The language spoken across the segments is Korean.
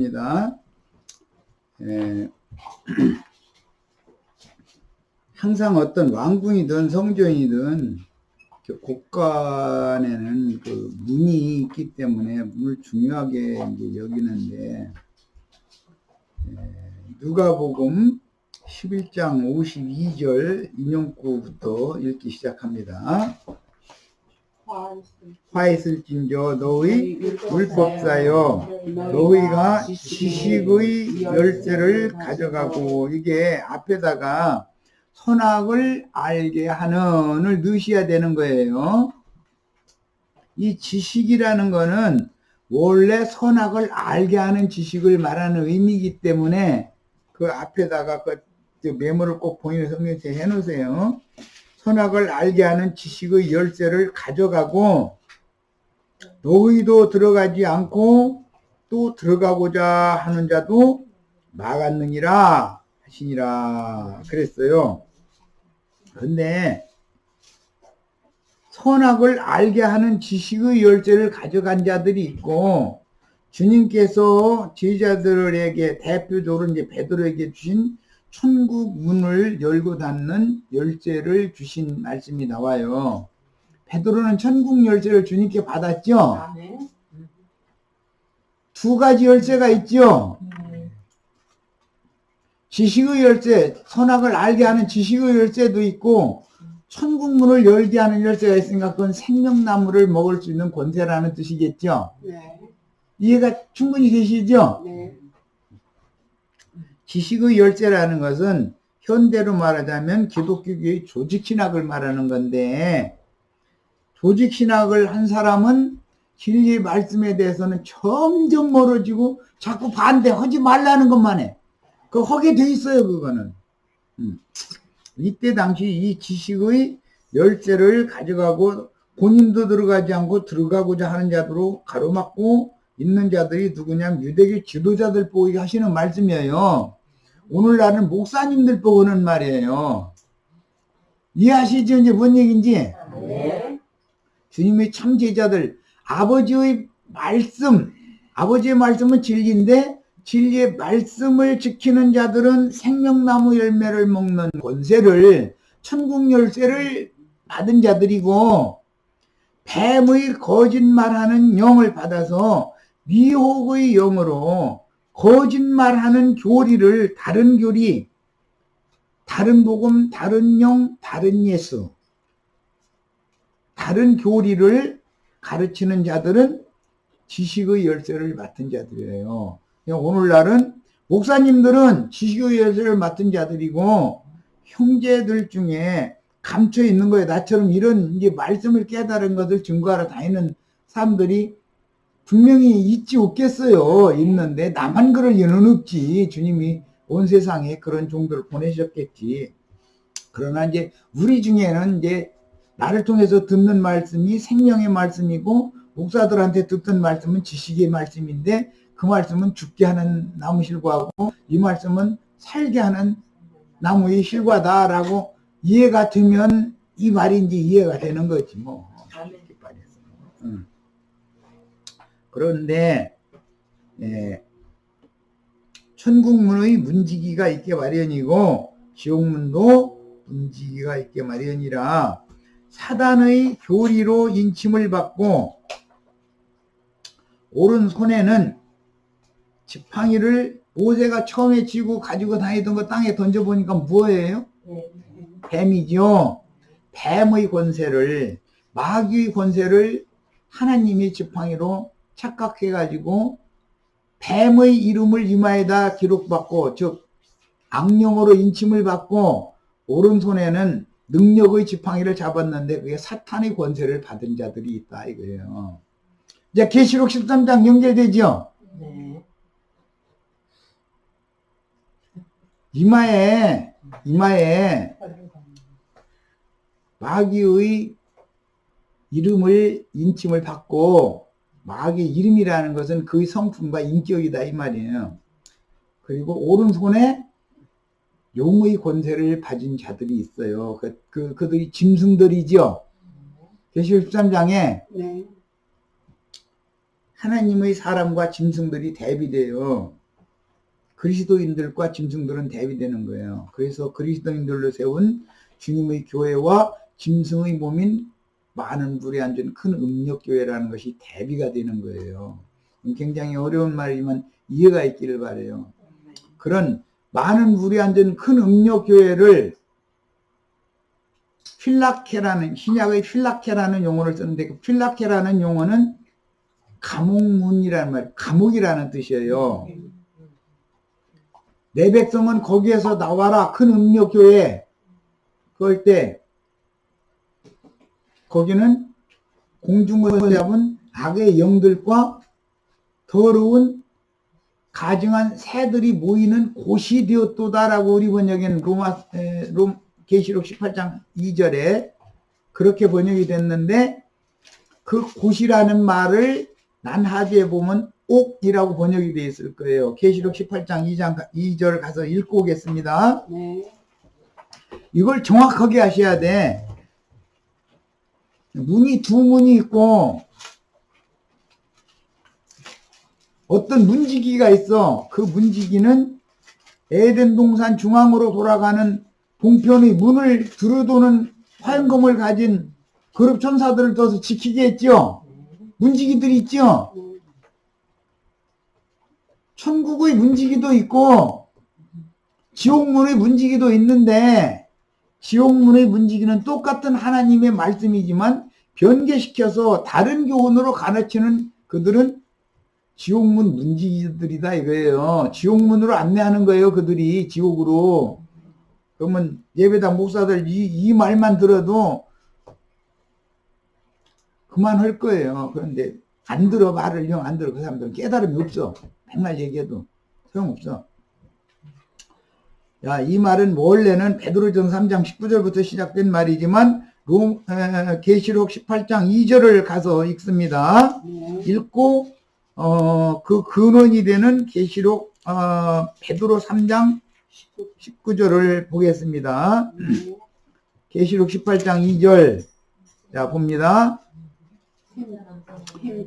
입니다. 항상 어떤 왕궁이든 성전이든 곳간에는 그 문이 있기 때문에 문을 중요하게 이제 여기는데, 누가복음 11장 52절 인용구부터 읽기 시작합니다. 화 있을진저 너희 율법사여 너희가 지식의 열쇠를 가져가고, 이게 앞에다가 선악을 알게 하는을 넣으셔야 되는 거예요. 이 지식이라는 거는 원래 선악을 알게 하는 지식을 말하는 의미이기 때문에 그 앞에다가 그 메모를 꼭 본인의 성경책에 해놓으세요. 선악을 알게 하는 지식의 열쇠를 가져가고 너희도 들어가지 않고 또 들어가고자 하는 자도 막았느니라 하시니라 그랬어요. 그런데 선악을 알게 하는 지식의 열쇠를 가져간 자들이 있고, 주님께서 제자들에게 대표적으로 이제 베드로에게 주신 천국 문을 열고 닫는 열쇠를 주신 말씀이 나와요. 베드로는 천국 열쇠를 주님께 받았죠. 두 가지 열쇠가 있죠. 지식의 열쇠, 선악을 알게 하는 지식의 열쇠도 있고 천국 문을 열게 하는 열쇠가 있으니까 그건 생명나무를 먹을 수 있는 권세라는 뜻이겠죠. 네. 이해가 충분히 되시죠? 네. 지식의 열쇠라는 것은 현대로 말하자면 기독교의 조직신학을 말하는 건데, 조직신학을 한 사람은 진리의 말씀에 대해서는 점점 멀어지고 자꾸 반대하지 말라는 것만 해. 그거 하게 돼 있어요, 그거는. 이때 당시 이 지식의 열쇠를 가져가고 본인도 들어가지 않고 들어가고자 하는 자들로 가로막고 있는 자들이 누구냐면 유대교 지도자들 보고 하시는 말씀이에요. 오늘날은 목사님들 보고 하는 말이에요. 이해하시죠? 이제 뭔 얘기인지? 네. 주님의 참 제자들, 아버지의 말씀은 진리인데 진리의 말씀을 지키는 자들은 생명나무 열매를 먹는 권세를, 천국 열쇠를 받은 자들이고, 뱀의 거짓말하는 영을 받아서 미혹의 영으로 거짓말하는 교리를, 다른 교리, 다른 복음, 다른 영, 다른 예수, 다른 교리를 가르치는 자들은 지식의 열쇠를 맡은 자들이에요. 오늘날은 목사님들은 지식의 열쇠를 맡은 자들이고, 형제들 중에 감춰 있는 거예요. 나처럼 이런 이제 말씀을 깨달은 것을 증거하러 다니는 사람들이 분명히 있지 없겠어요. 있는데 나만 그럴 리는 없지. 주님이 온 세상에 그런 종들을 보내셨겠지. 그러나 이제 우리 중에는 이제 나를 통해서 듣는 말씀이 생명의 말씀이고, 목사들한테 듣던 말씀은 지식의 말씀인데, 그 말씀은 죽게 하는 나무 실과고 이 말씀은 살게 하는 나무의 실과다라고 이해가 되면 이 말인지 이해가 되는 거지 뭐. 그런데 천국문의 문지기가 있게 마련이고 지옥문도 문지기가 있게 마련이라, 사단의 교리로 인침을 받고 오른손에는 지팡이를 모세가 처음에 쥐고 가지고 다니던 거 땅에 던져보니까 뭐예요? 뱀이죠. 뱀의 권세를, 마귀의 권세를 하나님의 지팡이로 착각해가지고 뱀의 이름을 이마에다 기록받고, 즉 악령으로 인침을 받고 오른손에는 능력의 지팡이를 잡았는데 그게 사탄의 권세를 받은 자들이 있다 이거예요. 이제 계시록 13장 연결되죠? 네. 이마에 마귀의 이름을 인침을 받고, 마귀의 이름이라는 것은 그의 성품과 인격이다 이 말이에요. 그리고 오른손에 용의 권세를 가진 자들이 있어요. 그들이 짐승들이죠. 계시록 13장에 네. 하나님의 사람과 짐승들이 대비돼요. 그리스도인들과 짐승들은 대비되는 거예요. 그래서 그리스도인들로 세운 주님의 교회와 짐승의 몸인 많은 불에 앉은 큰 음력교회라는 것이 대비가 되는 거예요. 굉장히 어려운 말이지만 이해가 있기를 바라요. 그런 많은 불에 앉은 큰 음력교회를 필라케라는, 신약의 필라케라는 용어를 쓰는데, 그 필라케라는 용어는 감옥문이라는 말, 감옥이라는 뜻이에요. 내 백성은 거기에서 나와라, 큰 음력교회. 그럴 때 거기는 공중을 잡은 악의 영들과 더러운 가증한 새들이 모이는 곳이 되었도다라고 우리 번역에는 계시록 18장 2절에 그렇게 번역이 됐는데, 그 곳이라는 말을 난하지에 보면 옥이라고 번역이 되어 있을 거예요. 계시록 18장 2절 가서 읽고 오겠습니다. 네. 이걸 정확하게 하셔야 돼. 문이 두 문이 있고 어떤 문지기가 있어. 그 문지기는 에덴 동산 중앙으로 돌아가는 동편의 문을 두루도는 화염검을 가진 그룹 천사들을 둬서 지키게 했죠. 문지기들이 있죠. 천국의 문지기도 있고 지옥문의 문지기도 있는데, 지옥문의 문지기는 똑같은 하나님의 말씀이지만 변개시켜서 다른 교훈으로 가르치는 그들은 지옥문 문지기들이다 이거예요. 지옥문으로 안내하는 거예요. 그들이 지옥으로. 그러면 예배당 목사들 이 말만 들어도 그만할 거예요. 그런데 안 들어, 말을 안 들어. 그 사람들은 깨달음이 없어. 맨날 얘기해도 소용없어. 야, 이 말은 원래는 베드로전 3장 19절부터 시작된 말이지만 계시록 18장 2절을 가서 읽습니다. 읽고 그 근원이 되는 계시록 베드로 3장 19절을 보겠습니다. 계시록 18장 2절. 자, 봅니다.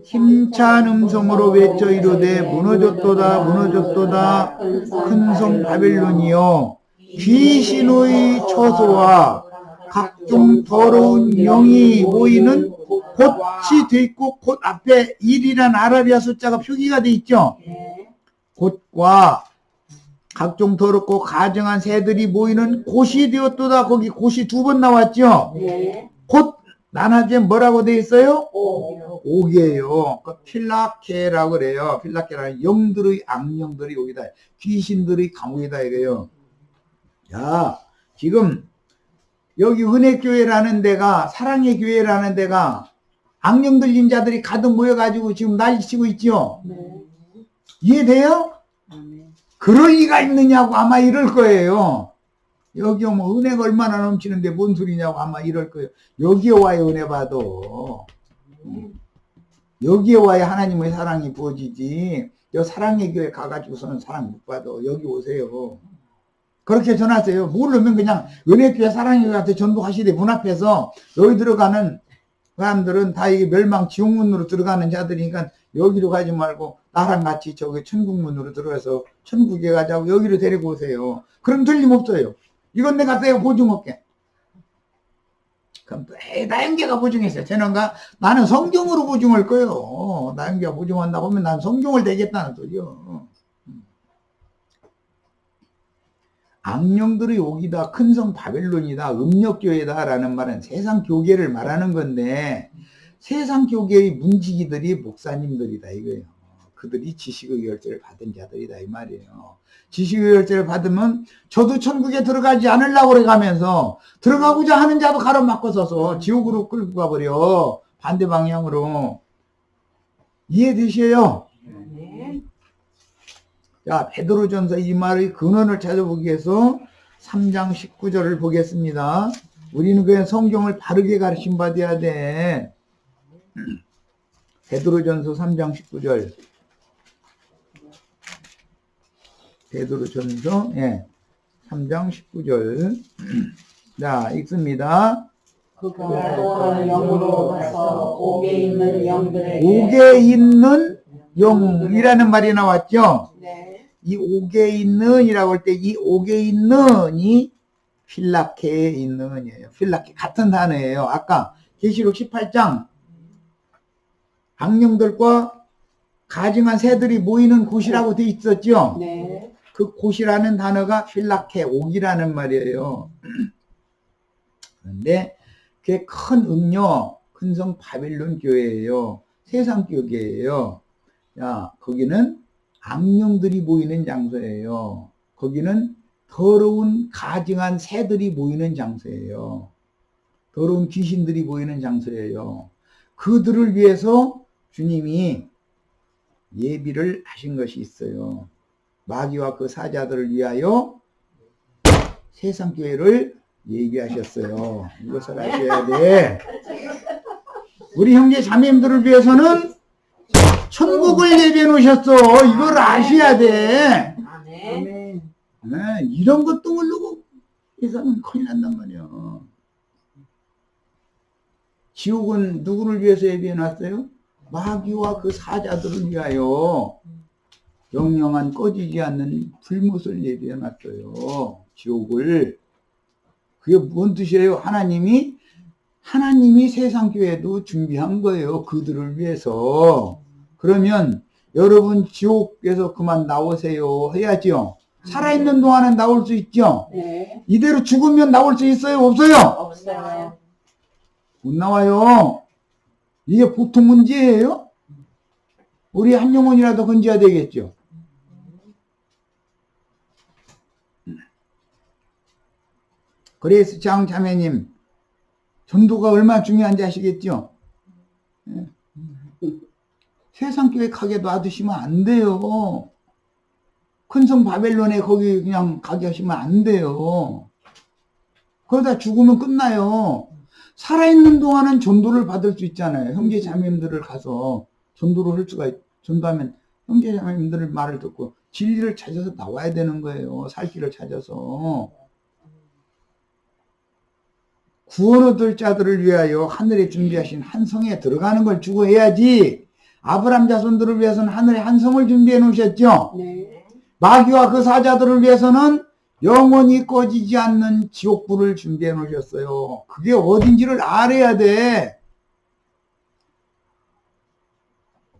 힘찬 음성으로 외쳐 이르되 무너졌도다 무너졌도다 큰 성 바벨론이여, 귀신의 처소와 각종 더러운 영이 모이는 곳이 돼 있고, 곳 앞에 1이란 아라비아 숫자가 표기가 돼 있죠. 곳과 각종 더럽고 가증한 새들이 모이는 곳이 되었도다. 거기 곳이 두 번 나왔죠. 곳 난하지에 뭐라고 돼 있어요? 옥이에요. 그 필라케라고 그래요. 필라케라는 영들의, 악령들이 여기다, 귀신들의 감옥이다 이래요. 자, 지금 여기 은혜교회라는 데가, 사랑의 교회라는 데가 악령 들린 자들이 가득 모여가지고 지금 난리치고 있죠. 이해돼요? 그럴 리가 있느냐고 아마 이럴 거예요. 여기 오면 은혜가 얼마나 넘치는데 뭔 소리냐고 아마 이럴 거예요. 여기에 와야 은혜 받아. 여기에 와야 하나님의 사랑이 부어지지. 여 사랑의 교회 가가지고서는 사랑 못 받아. 여기 오세요. 그렇게 전하세요. 모르면 그냥 은혜교회 사랑의 교회한테 전도하시되 문 앞에서, 여기 들어가는 사람들은 다 이게 멸망 지옥문으로 들어가는 자들이니까 여기로 가지 말고 나랑 같이 저기 천국문으로 들어가서 천국에 가자고 여기로 데리고 오세요. 그럼 틀림없어요. 이건 내가 보증할게. 그럼 나영계가 보증했어요. 쟤는가 나는 성경으로 보증할 거예요. 나영계가 보증한다고 하면 난 성경을 대겠다는 소리요. 악령들의 옥이다, 큰 성 바벨론이다, 음력교회다 라는 말은 세상 교계를 말하는 건데, 세상 교계의 문지기들이 목사님들이다 이거예요. 그들이 지식의 열쇠를 받은 자들이다 이 말이에요. 지식의 열쇠를 받으면 저도 천국에 들어가지 않으려고 그래 가면서 들어가고자 하는 자도 가로막고서서 지옥으로 끌고 가버려. 반대 방향으로. 이해되셔요? 자, 베드로전서 이 말의 근원을 찾아보기 위해서 3장 19절을 보겠습니다. 우리는 그냥 성경을 바르게 가르침 받아야 돼. 베드로전서 3장 19절. 베드로전서 3장 19절. 자, 읽습니다. 그가 또 영으로 가서 옥에 있는 영들에게 옥에 있는 영이라는 말이 나왔죠. 네. 이 옥에 있는이라고 할 때 이 옥에 있는이 필라케에 있는이에요. 필라케 같은 단어예요. 아까 계시록 18장 악령들과 가증한 새들이 모이는 곳이라고 돼 있었죠. 네. 그 곳이라는 단어가 필라케 옥이라는 말이에요. 그런데 그게 큰 음료 큰 성 바빌론 교회예요. 세상 교회예요. 야, 거기는 악령들이 모이는 장소예요. 거기는 더러운 가증한 새들이 모이는 장소예요. 더러운 귀신들이 모이는 장소예요. 그들을 위해서 주님이 예비를 하신 것이 있어요. 마귀와 그 사자들을 위하여 세상 교회를 예비하셨어요. 이것을 아셔야 돼. 우리 형제 자매님들을 위해서는 천국을 예비해 놓으셨어. 이걸 아셔야 돼. 아멘. 네, 이런 것도 모르고 해서는 큰일 난단 말이야. 지옥은 누구를 위해서 예비해 놨어요? 마귀와 그 사자들을 위하여 영영한 꺼지지 않는 불못을 예비해 놨어요. 지옥을. 그게 뭔 뜻이에요? 하나님이 세상 교회도 준비한 거예요. 그들을 위해서. 그러면 여러분 지옥에서 그만 나오세요 해야죠. 살아있는 동안은 나올 수 있죠. 네. 이대로 죽으면 나올 수 있어요? 없어요? 없어요. 못 나와요. 이게 보통 문제예요? 우리 한 영혼이라도 건져야 되겠죠. 그래서 장 자매님 전도가 얼마나 중요한지 아시겠죠? 예. 세상 교회 가게 놔두시면 안 돼요. 큰 성 바벨론에 거기 그냥 가게 하시면 안 돼요. 그러다 죽으면 끝나요. 살아있는 동안은 전도를 받을 수 있잖아요. 형제 자매님들을 가서 전도를 할 수가 전도하면 형제 자매님들 말을 듣고 진리를 찾아서 나와야 되는 거예요. 살 길을 찾아서. 구원 얻을 자들을 위하여 하늘에 준비하신 한 성에 들어가는 걸 주고해야지. 아브라함 자손들을 위해서는 하늘에 한 성을 준비해 놓으셨죠. 네. 마귀와 그 사자들을 위해서는 영원히 꺼지지 않는 지옥불을 준비해 놓으셨어요. 그게 어딘지를 알아야 돼.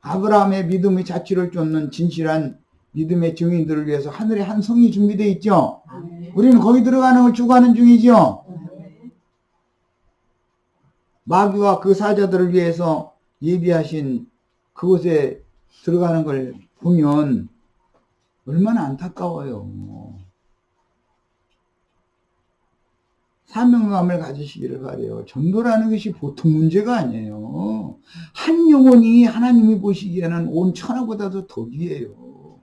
아브라함의 믿음의 자취를 쫓는 진실한 믿음의 증인들을 위해서 하늘에 한 성이 준비되어 있죠. 네. 우리는 거기 들어가는 걸 주고하는 중이죠. 마귀와 그 사자들을 위해서 예비하신 그곳에 들어가는 걸 보면 얼마나 안타까워요. 사명감을 가지시기를 바라요. 전도라는 것이 보통 문제가 아니에요. 한 영혼이 하나님이 보시기에는 온 천하보다도 더 귀해요.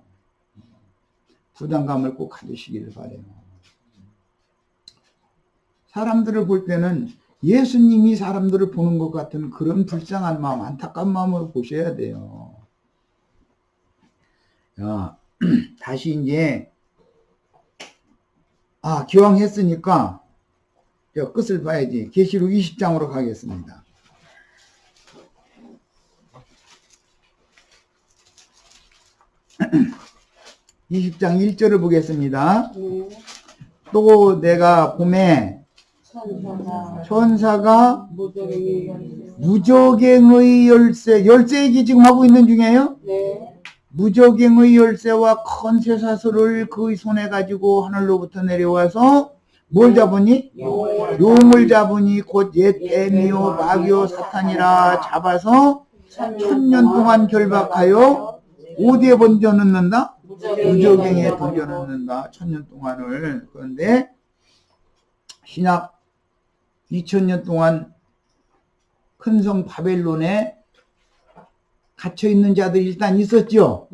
부담감을 꼭 가지시기를 바라요. 사람들을 볼 때는 예수님이 사람들을 보는 것 같은 그런 불쌍한 마음, 안타까운 마음으로 보셔야 돼요. 자, 다시 이제 기왕 했으니까 끝을 봐야지. 계시록 20장으로 가겠습니다. (20장) 1절을 보겠습니다. 또 내가 봄에 천사가 무저갱의 열쇠 얘기 지금 하고 있는 중이에요. 네. 무저갱의 열쇠와 큰 쇠사슬을 그의 손에 가지고 하늘로부터 내려와서 뭘 잡으니? 용을 잡으니 곧 옛 뱀이요 마귀요 사탄이라 잡아서 1000년 동안 결박하여 어디에 던져넣는다? 무저갱에 던져넣는다. 1000년 동안을. 그런데 신약 2000년 동안 큰 성 바벨론에 갇혀있는 자들이 일단 있었죠.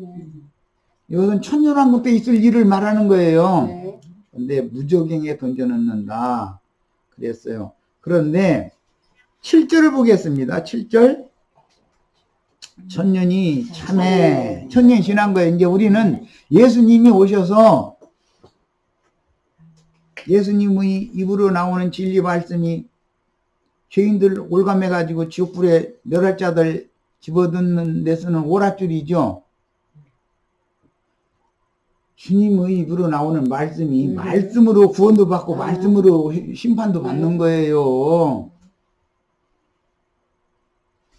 이것은 천년왕국 때 있을 일을 말하는 거예요. 네. 근데 무저갱에 던져넣는다 그랬어요. 그런데 7절을 보겠습니다. 7절. 천년이 참에 천년이 지난 거예요. 이제 우리는 예수님이 오셔서 예수님의 입으로 나오는 진리 말씀이 죄인들 올감해 가지고 지옥불에 멸할 자들 집어넣는 데서는 오랏줄이죠. 주님의 입으로 나오는 말씀이 말씀으로 구원도 받고 말씀으로 심판도 받는 거예요.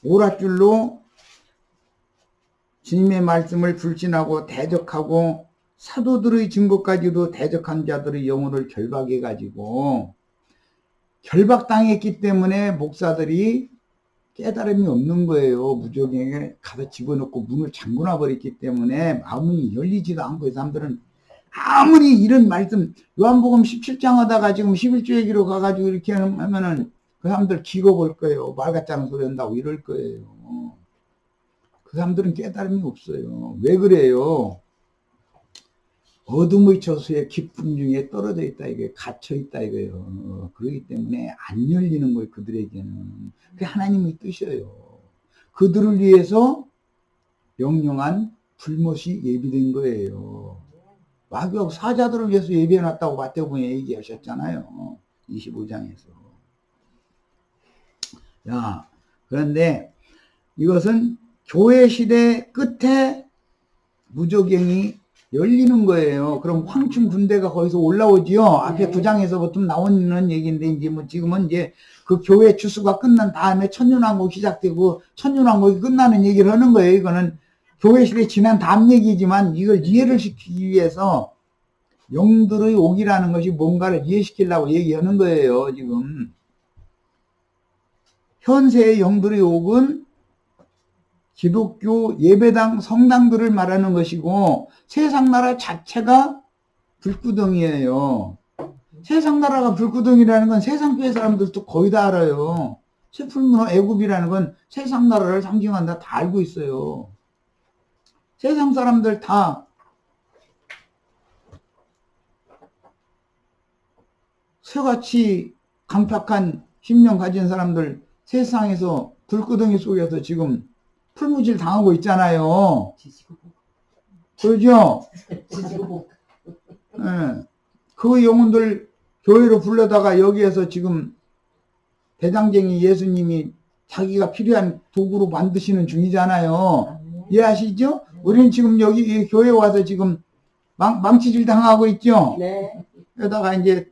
오랏줄로 주님의 말씀을 불신하고 대적하고 사도들의 증거까지도 대적한 자들의 영혼을 결박해가지고 결박당했기 때문에 목사들이 깨달음이 없는 거예요. 무적행에 가서 집어넣고 문을 잠그놔 버렸기 때문에 마음이 열리지도 않고 이 사람들은 아무리 이런 말씀 요한복음 17장 하다가 지금 11조 얘기로 가가지고 이렇게 하면은 그 사람들 기고 볼 거예요. 말 같지 않은 소리 한다고 이럴 거예요. 그 사람들은 깨달음이 없어요. 왜 그래요? 어둠의 저수의 깊은 중에 떨어져 있다 이게 갇혀 있다 이거예요. 그렇기 때문에 안 열리는 거예요. 그들에게는. 그게 하나님의 뜻이에요. 그들을 위해서 영영한 불못이 예비된 거예요. 마귀하고 사자들을 위해서 예비해놨다고 마태복음에 얘기하셨잖아요. 25장에서. 야, 그런데 이것은 교회 시대 끝에 무적행이 열리는 거예요. 그럼 황충 군대가 거기서 올라오지요. 앞에 9장에서부터 나오는 얘기인데, 이제 뭐 지금은 이제 그 교회 추수가 끝난 다음에 천년왕국이 시작되고 천년왕국이 끝나는 얘기를 하는 거예요. 이거는 교회 시대 지난 다음 얘기지만 이걸 이해를 시키기 위해서 영들의 옥이라는 것이 뭔가를 이해시키려고 얘기하는 거예요. 지금. 현세의 영들의 옥은 기독교 예배당 성당들을 말하는 것이고 세상 나라 자체가 불구덩이에요. 세상 나라가 불구덩이라는 건 세상 교회 사람들도 거의 다 알아요. 세풀문호 애굽이라는 건 세상 나라를 상징한다 다 알고 있어요. 세상 사람들 다 새같이 강팍한 심령 가진 사람들 세상에서 불구덩이 속에서 지금 풀무질 당하고 있잖아요. 그러죠? 네. 그 영혼들 교회로 불러다가 여기에서 지금 대장쟁이 예수님이 자기가 필요한 도구로 만드시는 중이잖아요. 이해하시죠? 우리는 지금 여기 교회 와서 지금 망치질 당하고 있죠? 네. 그러다가 이제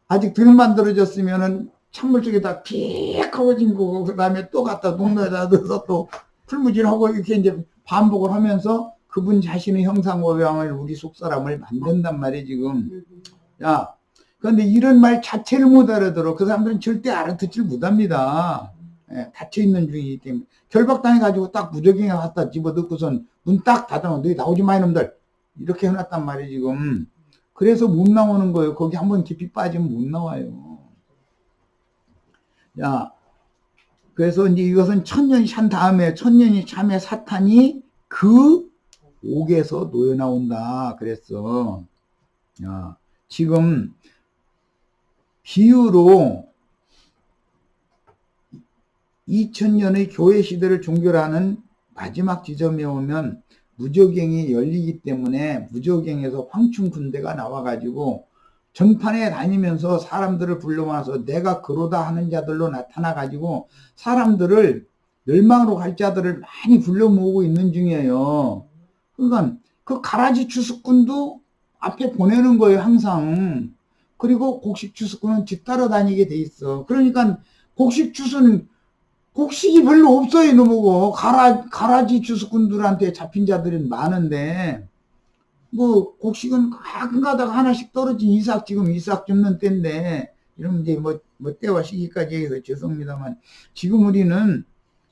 아직 덜 만들어졌으면은 찬물 쪽에다 픽 하고 진거고 그 다음에 또 갖다 농로에다 넣어서 또 풀무질하고 이렇게 이제 반복을 하면서 그분 자신의 형상모양을 우리 속사람을 만든단 말이에요 지금. 야, 그런데 이런 말 자체를 못 알아들어. 그 사람들은 절대 알아듣질 못합니다. 예, 닫혀있는 중이기 때문에. 결박당해가지고 딱 무적행에 갖다 집어넣고선 문 딱 닫아놓고 너희 나오지 마 이놈들 이렇게 해놨단 말이에요 지금. 그래서 못 나오는 거예요. 거기 한번 깊이 빠지면 못 나와요. 야, 그래서 이제 이것은 천년이 찬 다음에 천년이 참에 사탄이 그 옥에서 놓여 나온다 그랬어. 야, 지금 비유로 2000년의 교회 시대를 종결하는 마지막 지점에 오면 무적행이 열리기 때문에 무적행에서 황충 군대가 나와가지고 전판에 다니면서 사람들을 불러와서 내가 그러다 하는 자들로 나타나가지고 사람들을 멸망으로 갈 자들을 많이 불러 모으고 있는 중이에요. 그러니까 그 가라지 추수꾼도 앞에 보내는 거예요 항상. 그리고 곡식 추수꾼은 뒤따라 다니게 돼 있어. 그러니까 곡식 추수는 곡식이 별로 없어요 이놈이고 가라지 추수꾼들한테 잡힌 자들이 많은데 뭐 곡식은 가끔 가다가 하나씩 떨어진 지금 이삭 줍는 때인데 이러면 이제 뭐 때와 시기까지 얘기해서 죄송합니다만 지금 우리는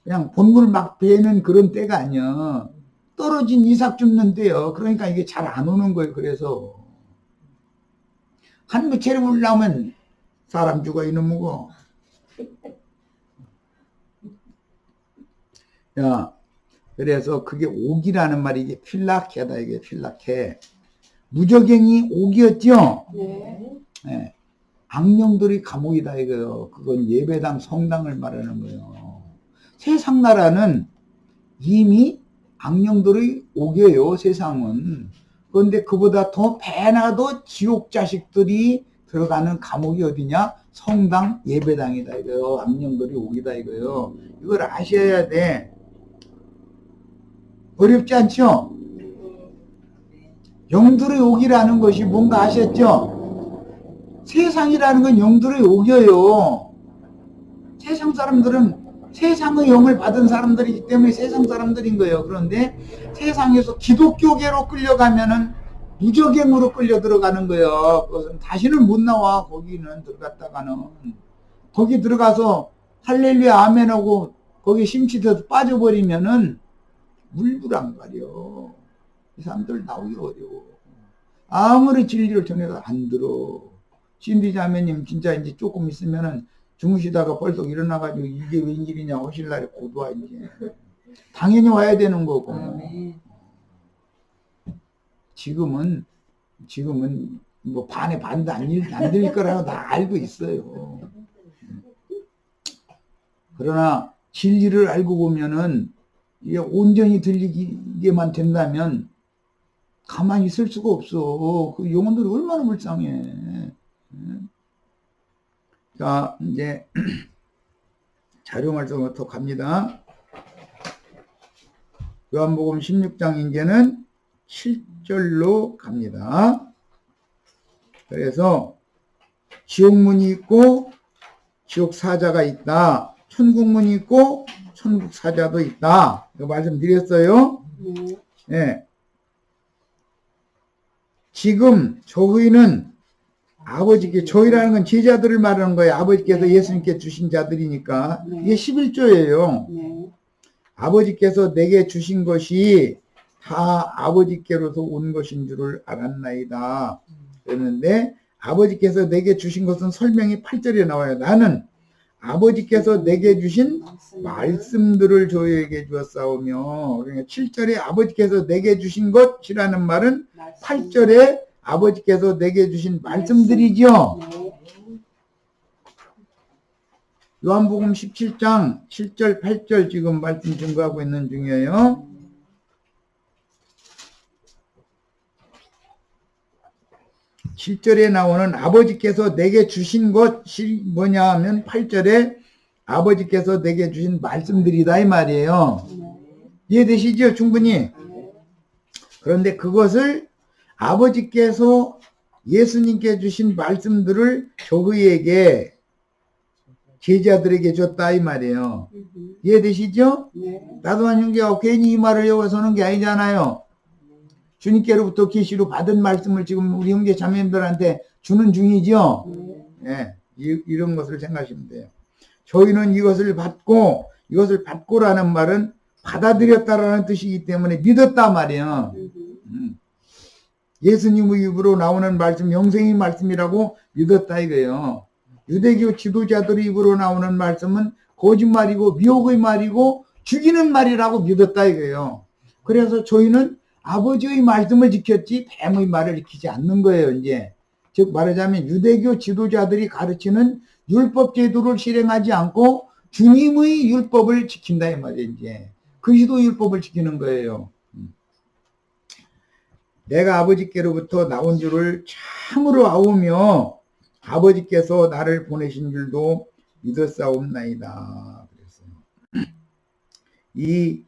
그냥 본물 막 베는 그런 때가 아니야. 떨어진 이삭 줍는 때요. 그러니까 이게 잘 안 오는 거예요. 그래서 한 무채를 울려면 사람 죽어 이놈이고. 야, 그래서 그게 옥이라는 말이 이게 필라케다 이게 필라케. 무적행이 옥이었죠? 네. 네. 악령들이 감옥이다 이거요. 그건 예배당 성당을 말하는 거예요. 세상 나라는 이미 악령들의 옥이에요. 세상은. 그런데 그보다 더 배나도 지옥 자식들이 들어가는 감옥이 어디냐? 성당 예배당이다 이거요. 악령들이 옥이다 이거요. 이걸 아셔야 돼. 어렵지 않죠? 영들의 옥이라는 것이 뭔가 아셨죠? 세상이라는 건 영들의 옥이에요. 세상 사람들은 세상의 영을 받은 사람들이기 때문에 세상 사람들인 거예요. 그런데 세상에서 기독교계로 끌려가면은 무적행으로 끌려 들어가는 거예요. 그것은 다시는 못 나와. 거기는 들어갔다가는. 거기 들어가서 할렐루야 아멘하고 거기 심취돼서 빠져버리면은 물불안 가려. 이 사람들 나오기 어려워. 아무리 진리를 전해도 안 들어. 신디 자매님 진짜 이제 조금 있으면은 주무시다가 벌써 일어나가지고 이게 웬일이냐 하실 날이 곧 와 이제. 당연히 와야 되는 거고. 지금은 뭐 반에 반도 안 들릴 거라고 다 알고 있어요. 그러나 진리를 알고 보면은 이게 온전히 들리게만 된다면 가만히 있을 수가 없어. 그 영혼들이 얼마나 불쌍해. 자, 이제 자료 말씀부터 갑니다. 요한복음 16장 이제는 7절로 갑니다. 그래서 지옥문이 있고 지옥 사자가 있다. 천국문이 있고 천국 사자도 있다. 이거 말씀드렸어요. 네. 지금 저희는 아버지께, 저희라는 건 제자들을 말하는 거예요. 아버지께서 예수님께 주신 자들이니까. 이게 11조예요. 아버지께서 내게 주신 것이 다 아버지께로서 온 것인 줄을 알았나이다. 그랬는데 아버지께서 내게 주신 것은 설명이 8절에 나와요. 나는 아버지께서 내게 주신 말씀들을 저희에게 주었사오며, 그러니까 7절에 아버지께서 내게 주신 것이라는 말은 8절에 아버지께서 내게 주신 말씀들이죠. 요한복음 17장 7절 8절 지금 말씀 증거하고 있는 중이에요. (7절에) 나오는 아버지께서 내게 주신 것이 뭐냐 하면 8절에 아버지께서 내게 주신 말씀들이다 이 말이에요. 이해되시죠? 충분히. 그런데 그것을 아버지께서 예수님께 주신 말씀들을 저희에게 제자들에게 줬다 이 말이에요. 이해되시죠? 나도한 형제가 괜히 이 말을 외워서는 게 아니잖아요. 주님께로부터 계시로 받은 말씀을 지금 우리 형제 자매님들한테 주는 중이죠. 네, 이런 것을 생각하시면 돼요. 저희는 이것을 받고라는 말은 받아들였다라는 뜻이기 때문에 믿었다 말이에요. 예수님의 입으로 나오는 말씀, 영생의 말씀이라고 믿었다 이거예요. 유대교 지도자들의 입으로 나오는 말씀은 거짓말이고 미혹의 말이고 죽이는 말이라고 믿었다 이거예요. 그래서 저희는 아버지의 말씀을 지켰지 뱀의 말을 지키지 않는 거예요. 이제 즉 말하자면 유대교 지도자들이 가르치는 율법 제도를 실행하지 않고 주님의 율법을 지킨다 이 말이에요. 이제 그리스도 율법을 지키는 거예요. 내가 아버지께로부터 나온 줄을 참으로 아오며 아버지께서 나를 보내신 줄도 믿었사옵나이다. 그랬어요. 이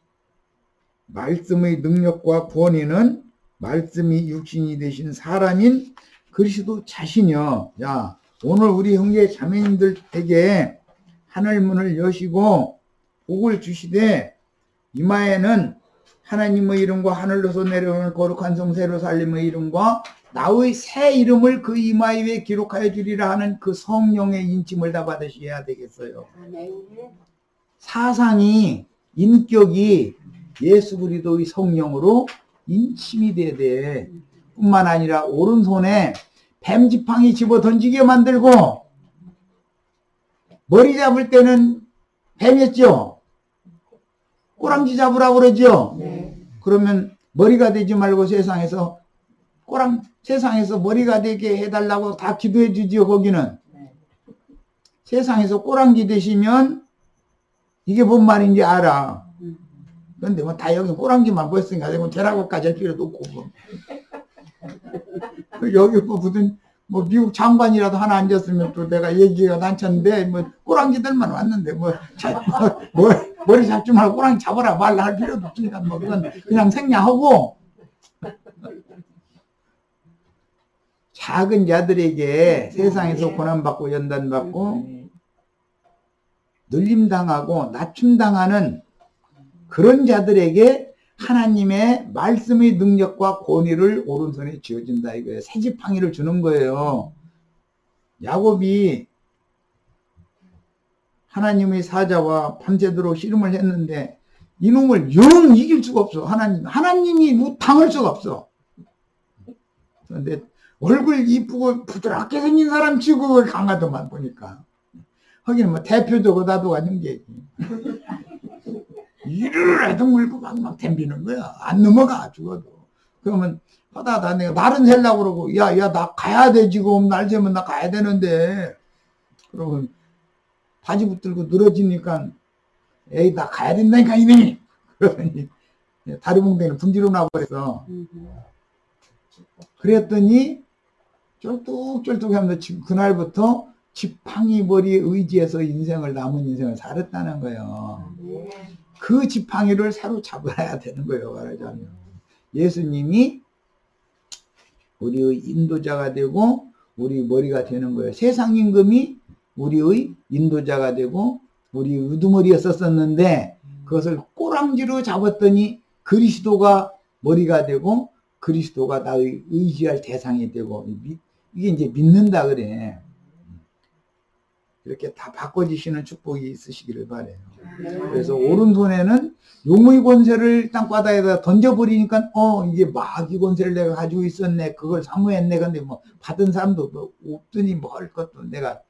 말씀의 능력과 권위는 말씀이 육신이 되신 사람인 그리스도 자신이요. 자, 오늘 우리 형제 자매님들에게 하늘문을 여시고 복을 주시되 이마에는 하나님의 이름과 하늘로서 내려오는 거룩한 성새로 살림의 이름과 나의 새 이름을 그 이마 위에 기록하여 주리라 하는 그 성령의 인침을 다 받으셔야 되겠어요. 사상이, 인격이 예수 그리스도의 성령으로 인침이 돼야 돼. 뿐만 아니라 오른손에 뱀 지팡이 집어 던지게 만들고 머리 잡을 때는 뱀이었죠. 꼬랑지 잡으라고 그러죠. 그러면 머리가 되지 말고 세상에서 머리가 되게 해달라고 다 기도해 주지요. 거기는 세상에서 꼬랑지 되시면 이게 뭔 말인지 알아. 그런데 뭐 다 여기 꼬랑지만 보였으니까 뭐 되라고까지 할 필요도 없고 뭐. 여기 뭐 무슨 뭐 미국 장관이라도 하나 앉았으면 또 내가 얘기가 난쳤는데 뭐 꼬랑지들만 왔는데 뭐 머리 잡지 말고 꼬랑지 잡아라 말라 할 필요도 없으니까 뭐 그건 그냥 생략하고 작은 자들에게 세상에서 고난받고 연단받고 눌림당하고 낮춤당하는 그런 자들에게 하나님의 말씀의 능력과 권위를 오른손에 쥐어준다 이거예요. 새 지팡이를 주는 거예요. 야곱이 하나님의 사자와 밤새도록 씨름을 했는데 이놈을 영 이길 수가 없어. 하나님이 당할 수가 없어. 그런데 얼굴 이쁘고 부드럽게 생긴 사람 치고 강하더만 보니까. 하긴 뭐 대표적으로 나도가 형제지. 이를 애도 물고 막 덤비는 거야. 안 넘어가 죽어도. 그러면 하다 내가 날은 새려고 그러고 야 나 가야 돼 지금 날 새면 나 가야 되는데 그러면 바지 붙들고 늘어지니까 에이 나 가야 된다니까 이놈이. 그러더니 다리봉댕이를 분지러 놔버렸어. 그랬더니 쫄뚝쫄뚝 하면서 그날부터 지팡이 머리에 의지해서 남은 인생을 살았다는 거예요. 그 지팡이를 사로잡아야 되는 거예요. 말하자면 예수님이 우리의 인도자가 되고 우리 머리가 되는 거예요. 세상 임금이 우리의 인도자가 되고 우리 우두머리였었는데 그것을 꼬랑지로 잡았더니 그리스도가 머리가 되고 그리스도가 나의 의지할 대상이 되고 이게 이제 믿는다 그래. 이렇게 다 바꿔주시는 축복이 있으시기를 바라요. 그래서 오른손에는 용의 권세를 땅바닥에다 던져버리니까 이게 마귀 권세를 내가 가지고 있었네. 그걸 사모했네. 근데 뭐 받은 사람도 뭐 없더니 뭐 할 것도 내가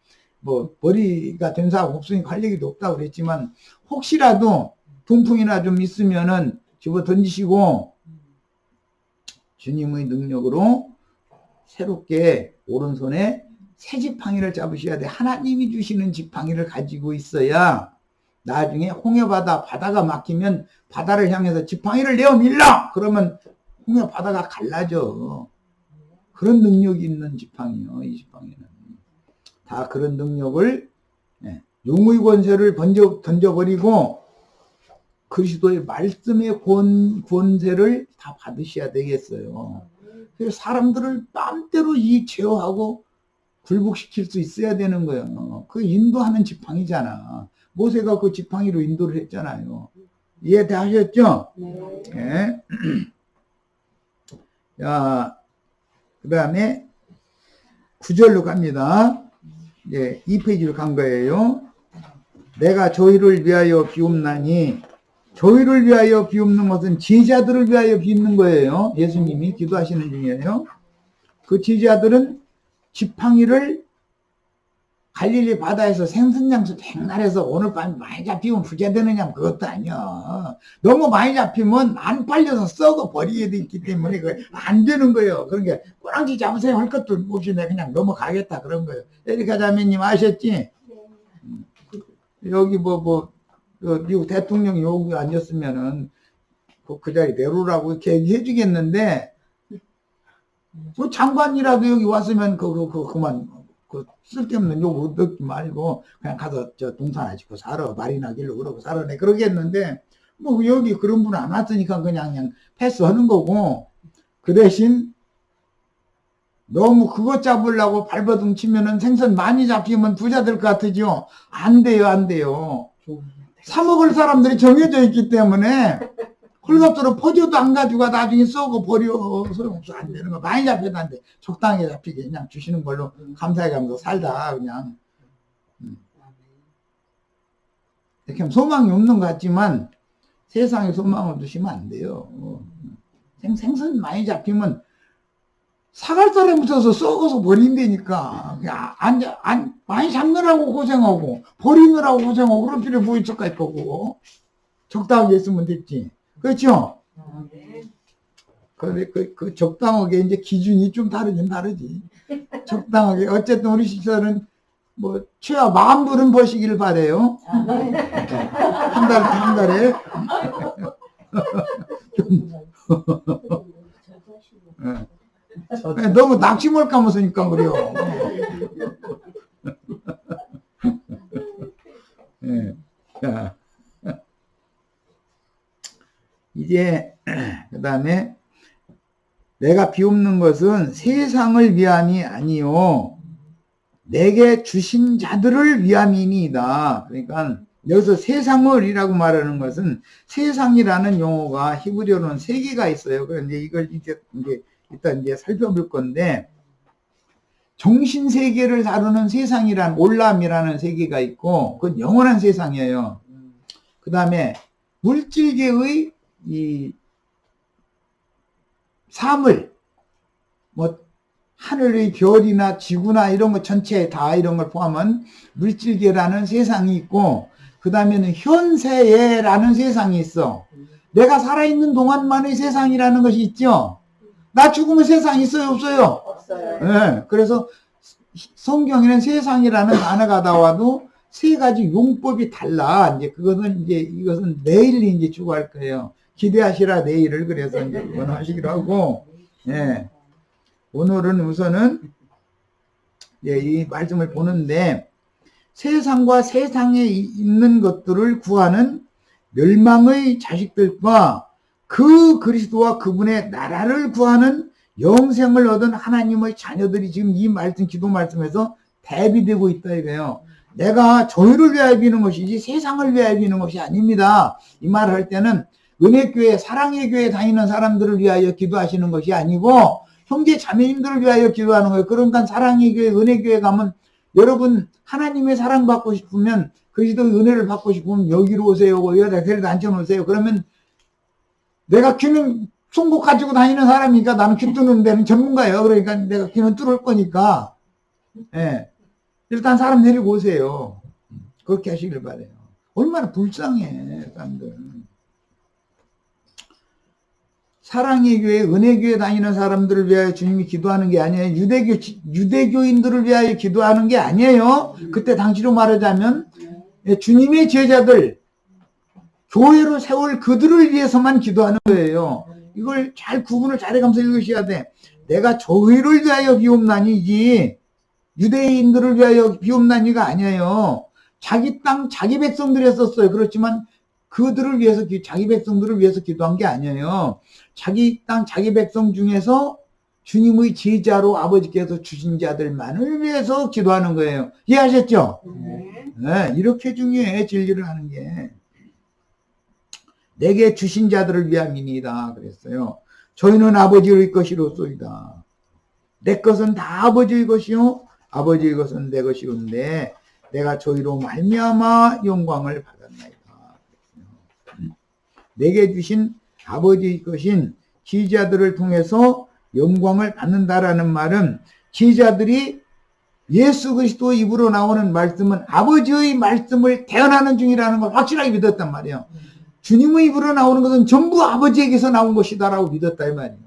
뭐 머리가 된 사람 없으니 할 얘기도 없다고 그랬지만 혹시라도 동풍이나 좀 있으면은 집어 던지시고 주님의 능력으로 새롭게 오른손에 새 지팡이를 잡으셔야 돼. 하나님이 주시는 지팡이를 가지고 있어야 나중에 홍해바다 바다가 막히면 바다를 향해서 지팡이를 내어 밀라! 그러면 홍해 바다가 갈라져. 그런 능력이 있는 지팡이요. 이 지팡이는. 다 그런 능력을 용의 권세를 던져버리고 그리스도의 말씀의 권세를 다 받으셔야 되겠어요. 그래서 사람들을 마음대로 제어하고 굴복시킬 수 있어야 되는 거예요. 그 인도하는 지팡이잖아. 모세가 그 지팡이로 인도를 했잖아요. 이해되셨죠? 네. 자, 그 다음에 9절로 갑니다. 이제 2페이지로 간 거예요. 내가 저희를 위하여 비옵나니 저희를 위하여 비옵는 것은 제자들을 위하여 비는 거예요. 예수님이 기도하시는 중이에요. 그 제자들은 지팡이를 갈릴리 바다에서 생선장수 백날에서 오늘 밤 많이 잡히면 부자 되느냐 그것도 아니야. 너무 많이 잡히면 안 팔려서 썩어 버리게 돼 있기 때문에 안 되는 거예요. 그러니까 꼬랑지 잡으세요 할 것도 없이 내가 그냥 넘어가겠다 그런 거예요. 에리카 자매님 아셨지? 여기 미국 대통령이 여기 앉았으면은 그 자리 내로라고 이렇게 얘기해 주겠는데 그 장관이라도 여기 왔으면 그만 쓸데없는 요구 넣지 말고 그냥 가서 동산 하시고 살아 말이나 길로 그러고 살아내 그러겠는데 뭐 여기 그런 분 안 왔으니까 그냥 패스하는 거고 그 대신 너무 그것 잡으려고 발버둥 치면은 생선 많이 잡히면 부자 될 것 같으죠? 안 돼요. 사 먹을 사람들이 정해져 있기 때문에 홀값으로 퍼져도 안 가지고 나중에 쏘고 버려. 소용없어. 안 되는 거. 많이 잡혀도 안 돼. 적당하게 잡히게 그냥 주시는 걸로 감사해가면서 살다 그냥. 이렇게 하면 소망이 없는 것 같지만 세상에 소망을 두시면 안 돼요. 생선 많이 잡히면 사갈 사람 붙어서 썩어서 버린다니까. 많이 잡느라고 고생하고 버리느라고 고생하고 그럴 필요 뭐 있을까 거고. 적당하게 했으면 됐지. 그렇죠? 그 적당하게 이제 기준이 좀 다르긴 다르지. 적당하게. 어쨌든 우리 시설은 뭐 최하 10,000불은 버시길 바래요. 한 달에. 너무 낙심을 까먹으니까 그래요. 자. 이제 그 다음에 내가 비옵는 것은 세상을 위함이 아니요 내게 주신 자들을 위함이니이다. 그러니까 여기서 세상을이라고 말하는 것은 세상이라는 용어가 히브리어로는 세 개가 있어요. 그런데 이걸 이제 일단 이제 살펴볼 건데 정신 세계를 다루는 세상이란 올람이라는 세계가 있고 그건 영원한 세상이에요. 그 다음에 물질계의 이 사물 뭐 하늘의 별이나 지구나 이런 것 전체 다 이런 걸 포함한 물질계라는 세상이 있고 그 다음에는 현세계라는 세상이 있어. 내가 살아있는 동안만의 세상이라는 것이 있죠. 나 죽으면 세상 있어요 없어요? 없어요. 네, 그래서 성경에는 세상이라는 단어가 나와도 세 가지 용법이 달라. 이제 그것은 이제 이것은 내일 이제 추구할 거예요. 기대하시라 내일을. 그래서 이제 그건 하시기로 하고, 예. 오늘은 우선은 예, 이 말씀을 보는데 세상과 세상에 있는 것들을 구하는 멸망의 자식들과 그 그리스도와 그분의 나라를 구하는 영생을 얻은 하나님의 자녀들이 지금 이 말씀, 기도 말씀에서 대비되고 있다 이거예요. 내가 저희를 위하여 비는 것이지 세상을 위하여 비는 것이 아닙니다. 이 말을 할 때는 은혜교회, 사랑의 교회 다니는 사람들을 위하여 기도하시는 것이 아니고 형제 자매님들을 위하여 기도하는 거예요. 그러니까 사랑의 교회, 은혜교회 가면 여러분 하나님의 사랑받고 싶으면 그리스도의 은혜를 받고 싶으면 여기로 오세요. 여기다 데려다 앉혀놓으세요. 그러면 내가 귀는 송곳 가지고 다니는 사람이니까 나는 귀 뚫는 데는 전문가예요. 그러니까 내가 귀는 뚫을 거니까 예. 일단 사람 데리고 오세요. 그렇게 하시길 바래요. 얼마나 불쌍해 사람들. 사랑의 교회, 은혜교회 다니는 사람들을 위하여 주님이 기도하는 게 아니에요. 유대교인들을 위하여 기도하는 게 아니에요. 그때 당시로 말하자면 주님의 제자들, 교회로 세울 그들을 위해서만 기도하는 거예요. 이걸 잘 구분을 잘해가면서 읽으셔야 돼. 내가 저희를 위하여 비옵나니지 유대인들을 위하여 비옵나니가 아니에요. 자기 땅, 자기 백성들이 했었어요. 그렇지만 그들을 위해서, 자기 백성들을 위해서 기도한 게 아니에요. 자기 땅, 자기 백성 중에서 주님의 제자로 아버지께서 주신 자들만을 위해서 기도하는 거예요. 이해하셨죠? 네, 이렇게 중요해, 진리를 하는 게. 내게 주신 자들을 위함이니이다 그랬어요. 저희는 아버지의 것이로소이다. 내 것은 다 아버지의 것이요 아버지의 것은 내 것이온데 내가 저희로 말미암아 영광을 받았나이다. 내게 주신 아버지의 것인 제자들을 통해서 영광을 받는다라는 말은 제자들이 예수 그리스도 입으로 나오는 말씀은 아버지의 말씀을 대언하는 중이라는 걸 확실하게 믿었단 말이에요. 주님의 입으로 나오는 것은 전부 아버지에게서 나온 것이다라고 믿었다 이 말이에요.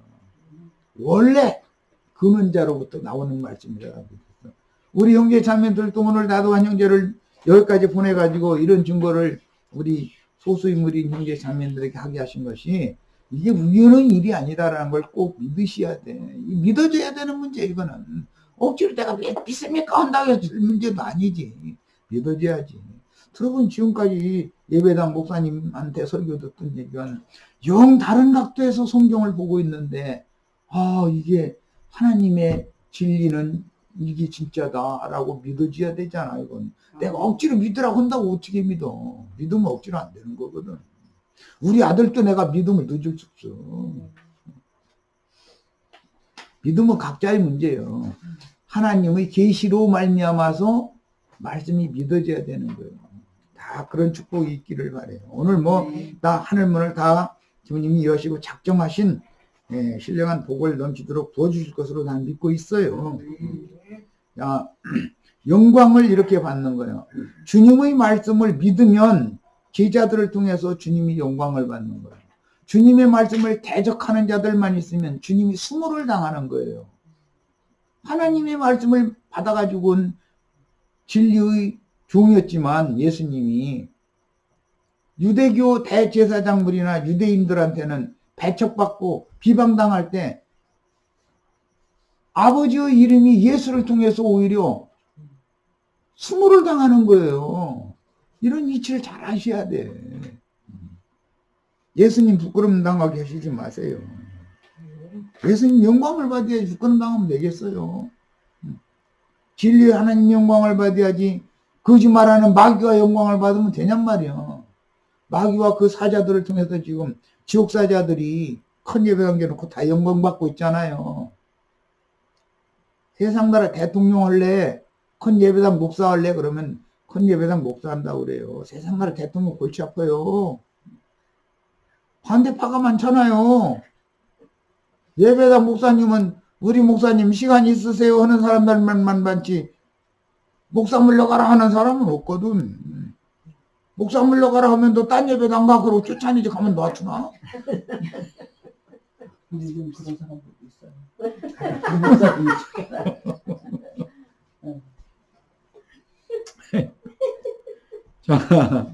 원래 근원자로부터 나오는 말씀이라고 믿었어. 우리 형제 자매들도 오늘 나도한 형제를 여기까지 보내가지고 이런 증거를 우리 소수인물인 형제 자매들에게 하게 하신 것이 이게 우연한 일이 아니다라는 걸 꼭 믿으셔야 돼. 믿어줘야 되는 문제 이거는. 억지로 내가 왜 믿습니까 한다고 해서 문제도 아니지. 믿어줘야지. 들어보니 지금까지 예배당 목사님한테 설교 듣던 얘기는 영 다른 각도에서 성경을 보고 있는데 이게 하나님의 진리는 이게 진짜다라고 믿어줘야 되잖아. 이건 내가 억지로 믿으라고 한다고 어떻게 믿어. 믿으면 억지로 안 되는 거거든. 우리 아들도 내가 믿음을 넣어줄 수 없어. 믿음은 각자의 문제예요. 하나님의 계시로 말미암아서 말씀이 믿어져야 되는 거예요. 다 그런 축복이 있기를 바래요. 오늘 다 하늘문을 다 주님이 여시고 작정하신 신령한 복을 넘치도록 도와주실 것으로 나는 믿고 있어요. 야, 영광을 이렇게 받는 거예요. 주님의 말씀을 믿으면 제자들을 통해서 주님이 영광을 받는 거예요. 주님의 말씀을 대적하는 자들만 있으면 주님이 수모를 당하는 거예요. 하나님의 말씀을 받아가지고는 진리의 종이었지만 예수님이 유대교 대제사장들이나 유대인들한테는 배척받고 비방당할 때 아버지의 이름이 예수를 통해서 오히려 수모를 당하는 거예요. 이런 이치를 잘 아셔야 돼. 예수님 부끄럼 당하게 하시지 마세요. 예수님 영광을 받아야지 죽거는 당하면 되겠어요. 진리 하나님 영광을 받아야지 거짓말하는 마귀와 영광을 받으면 되냔 말이야. 마귀와 그 사자들을 통해서 지금 지옥 사자들이 큰 예배 남겨놓고 다 영광 받고 있잖아요. 세상 나라 대통령 할래, 큰 예배당 목사 할래 그러면 큰 예배당 목사 한다고 그래요. 세상 나라 대통령 골치 아파요. 반대파가 많잖아요. 예배당 목사님은 우리 목사님 시간 있으세요 하는 사람들만 많지 목사 물러가라 하는 사람은 없거든. 목사 물러가라 하면 너 딴 예배당 가 그러고 쫓아내지 가면 놔주나? 요즘 그런 사람들도 있어요. 목사님이 자,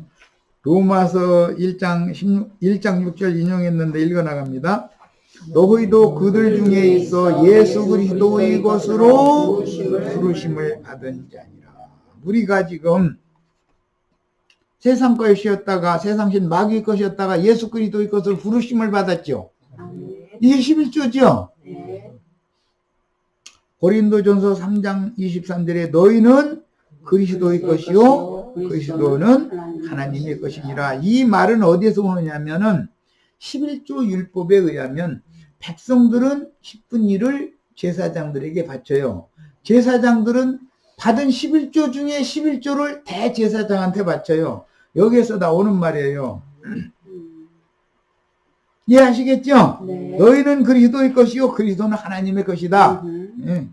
로마서 1장 6절 인용했는데 읽어나갑니다. 너희도 그들 중에 있어 예수 그리스도의 것으로 부르심을 받은 자니라. 우리가 지금 세상 것이었다가 세상신 마귀 것이었다가 예수 그리스도의 것으로 부르심을 받았죠. 이게 11조죠. 고린도전서 3장 23절에 너희는 그리스도의 것이요 그리스도는 하나님의 것이니라. 이 말은 어디에서 오느냐면은 11조 율법에 의하면 백성들은 10분 1을 제사장들에게 바쳐요. 제사장들은 받은 11조 중에 11조를 대제사장한테 바쳐요. 여기에서 나오는 말이에요. 이해하시겠죠? 네. 너희는 그리스도의 것이요 그리스도는 하나님의 것이다. 예.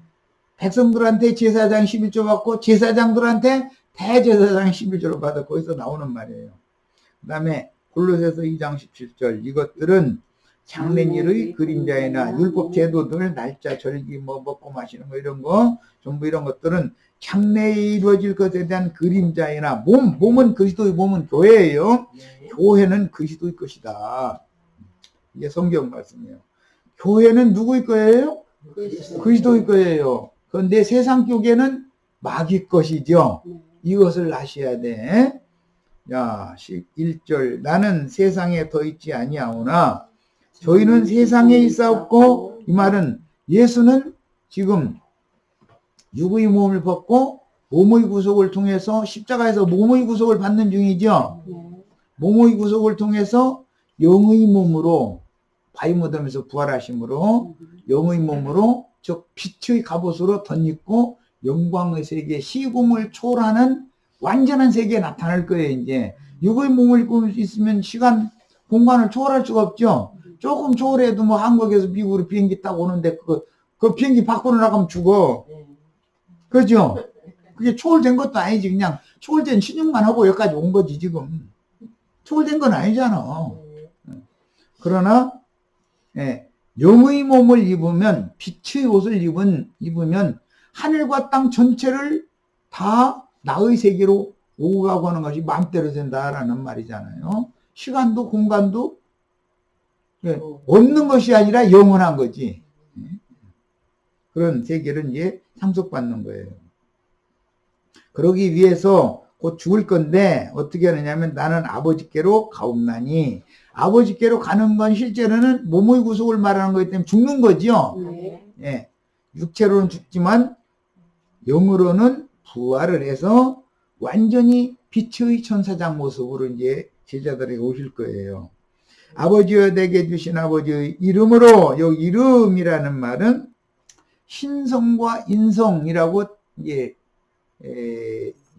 백성들한테 제사장 11조 받고 제사장들한테 대제사장 11조를 받아 거기서 나오는 말이에요. 그 다음에 골로새서 2장 17절 이것들은 장래일의 그림자이나 율법 제도들 날짜 절기 뭐 먹고 마시는 거 이런 거 전부 이런 것들은 장래에 이루어질 것에 대한 그림자이나 몸은 그리스도의 몸은 교회예요. 교회는 그리스도의 것이다. 이게 성경 말씀이에요. 교회는 누구의 거예요? 그리스도의 거예요. 그런데 세상 교계는 마귀 것이죠. 이것을 아셔야 돼. 야, 11절 나는 세상에 더 있지 아니하오나 저희는 세상에 있사옵고 이 말은 예수는 지금 육의 몸을 벗고 몸의 구속을 통해서 십자가에서 몸의 구속을 받는 중이죠. 몸의 구속을 통해서 영의 몸으로 바위무덤에서 부활하심으로 영의 몸으로 즉 빛의 갑옷으로 덧입고 영광의 세계 시공을 초월하는 완전한 세계에 나타날 거예요. 이제 육의 몸을 입고 있으면 시간 공간을 초월할 수가 없죠. 조금 초월해도 뭐 한국에서 미국으로 비행기 타고 오는데 그 비행기 밖으로 나가면 죽어. 그죠? 그게 초월된 것도 아니지. 그냥 초월된 신용만 하고 여기까지 온 거지 지금. 초월된 건 아니잖아. 그러나 예, 영의 몸을 입으면 빛의 옷을 입으면 하늘과 땅 전체를 다 나의 세계로 오고 가고 하는 것이 마음대로 된다라는 말이잖아요. 시간도 공간도 예, 없는 것이 아니라 영원한 거지. 그런 세계를 이제 상속받는 거예요. 그러기 위해서 곧 죽을 건데 어떻게 하느냐면 나는 아버지께로 가옵나니 아버지께로 가는 건 실제로는 몸의 구속을 말하는 거기 때문에 죽는 거죠. 예, 육체로는 죽지만 영으로는 부활을 해서 완전히 빛의 천사장 모습으로 이제 제자들에게 오실 거예요. 아버지여 내게 주신 아버지의 이름으로 여기 이름이라는 말은 신성과 인성이라고 이제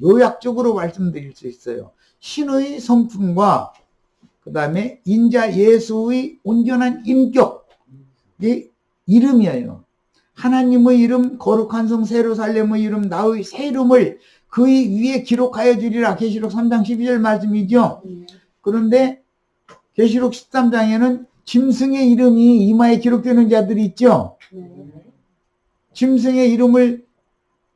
요약적으로 말씀드릴 수 있어요. 신의 성품과 그 다음에 인자 예수의 온전한 인격의 이름이에요. 하나님의 이름, 거룩한 성 세루살렘의 이름, 나의 새 이름을 그의 위에 기록하여 주리라. 계시록 3장 12절 말씀이죠. 그런데 계시록 13장에는 짐승의 이름이 이마에 기록되는 자들이 있죠. 짐승의 이름을